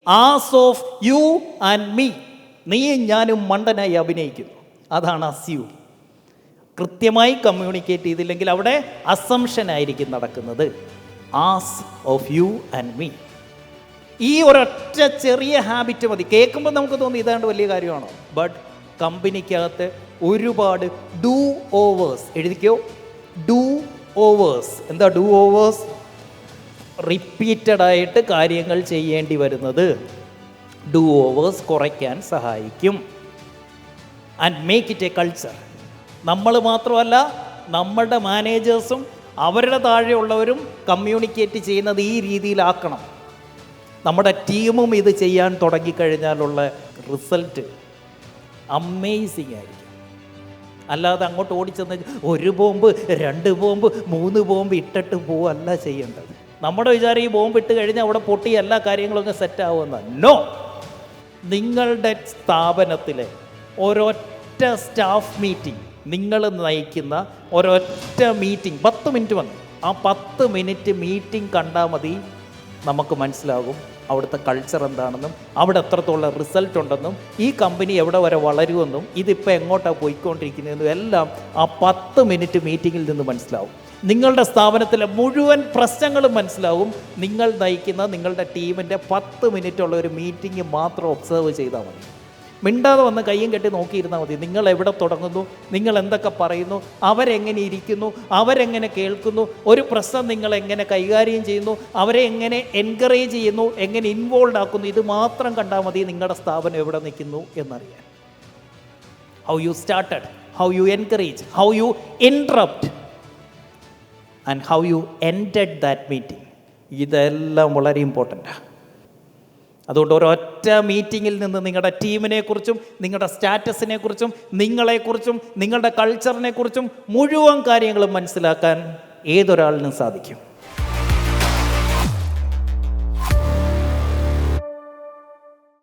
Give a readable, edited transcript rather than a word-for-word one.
As of you and me, നീയും ഞാനും മണ്ടനായി അഭിനയിക്കുന്നു. അതാണ് അസ്യൂം. കൃത്യമായി കമ്മ്യൂണിക്കേറ്റ് ചെയ്തില്ലെങ്കിൽ അവിടെ അസംഷൻ ആയിരിക്കും നടക്കുന്നത്. As of you and me. ഈ ഒരൊറ്റ ചെറിയ ഹാബിറ്റ് മതി. കേൾക്കുമ്പോൾ നമുക്ക് തോന്നി ഇതാണ്ട് വലിയ കാര്യമാണോ? ബട്ട് കമ്പനിക്കകത്ത് ഒരുപാട് ഡൂ ഓവേഴ്സ്. എഴുതിക്കോ, ഡൂ ഓവേഴ്സ്. എന്താ ഡൂ ഓവേഴ്സ്? റിപ്പീറ്റഡായിട്ട് കാര്യങ്ങൾ ചെയ്യേണ്ടി വരുന്നത് ഡൂ ഓവേഴ്സ് കുറയ്ക്കാൻ സഹായിക്കും. And make it a culture. നമ്മൾ മാത്രമല്ല, നമ്മുടെ മാനേജേഴ്സും അവരുടെ താഴെയുള്ളവരും കമ്മ്യൂണിക്കേറ്റ് ചെയ്യുന്നത് ഈ രീതിയിലാക്കണം. നമ്മുടെ ടീമും ഇത് ചെയ്യാൻ തുടങ്ങിക്കഴിഞ്ഞാലുള്ള റിസൾട്ട് അമേസിങ് ആയിരിക്കും. അല്ലാതെ അങ്ങോട്ട് ഓടിച്ചെന്ന് 1 ബോംബ് 2 ബോംബ് 3 ബോംബ് ഇട്ടിട്ട് പോവല്ല ചെയ്യേണ്ടത്. നമ്മുടെ വിചാരം ഈ ബോംബ് ഇട്ട് കഴിഞ്ഞാൽ അവിടെ പൊട്ടി എല്ലാ കാര്യങ്ങളൊക്കെ സെറ്റാവുമെന്നാണ്. നോ. നിങ്ങളുടെ സ്ഥാപനത്തിലെ ഒരൊറ്റ സ്റ്റാഫ് മീറ്റിംഗ്, നിങ്ങൾ നയിക്കുന്ന ഒരൊറ്റ മീറ്റിംഗ് 10 മിനിറ്റ് വന്നു, ആ 10 മിനിറ്റ് മീറ്റിംഗ് കണ്ടാൽ മതി, നമുക്ക് മനസ്സിലാകും അവിടുത്തെ കൾച്ചർ എന്താണെന്നും അവിടെ എത്രത്തോളം റിസൾട്ട് ഉണ്ടെന്നും ഈ കമ്പനി എവിടെ വരെ വളരുമെന്നും ഇതിപ്പോൾ എങ്ങോട്ടാണ് പോയിക്കൊണ്ടിരിക്കുന്നതെന്നും എല്ലാം ആ 10 മിനിറ്റ് മീറ്റിങ്ങിൽ നിന്ന് മനസ്സിലാവും. നിങ്ങളുടെ സ്ഥാപനത്തിലെ മുഴുവൻ പ്രശ്നങ്ങളും മനസ്സിലാവും നിങ്ങൾ നയിക്കുന്ന നിങ്ങളുടെ ടീമിൻ്റെ 10 മിനിറ്റുള്ള ഒരു മീറ്റിംഗ് മാത്രം ഒബ്സർവ് ചെയ്താൽ മതി. മിണ്ടാതെ വന്ന് കയ്യും കെട്ടി നോക്കിയിരുന്നാൽ മതി. നിങ്ങൾ എവിടെ തുടങ്ങുന്നു, നിങ്ങൾ എന്തൊക്കെ പറയുന്നു, അവരെങ്ങനെ ഇരിക്കുന്നു, അവരെങ്ങനെ കേൾക്കുന്നു, ഒരു പ്രശ്നം നിങ്ങൾ എങ്ങനെ കൈകാര്യം ചെയ്യുന്നു, അവരെ എങ്ങനെ എൻകറേജ് ചെയ്യുന്നു, എങ്ങനെ ഇൻവോൾവ് ആക്കുന്നു, ഇത് മാത്രം കണ്ടാൽ മതി നിങ്ങളുടെ സ്ഥാപനം എവിടെ നിൽക്കുന്നു എന്നറിയാൻ. How you started, how you encourage, how you interrupt and how you ended that meeting. ഇതെല്ലാം വളരെ ഇമ്പോർട്ടൻ്റാണ്. അതുകൊണ്ട് ഒരൊറ്റ മീറ്റിങ്ങിൽ നിന്ന് നിങ്ങളുടെ ടീമിനെക്കുറിച്ചും നിങ്ങളുടെ സ്റ്റാറ്റസിനെക്കുറിച്ചും നിങ്ങളെക്കുറിച്ചും നിങ്ങളുടെ കൾച്ചറിനെക്കുറിച്ചും മുഴുവൻ കാര്യങ്ങളും മനസ്സിലാക്കാൻ ഏതൊരാളിനും സാധിക്കും.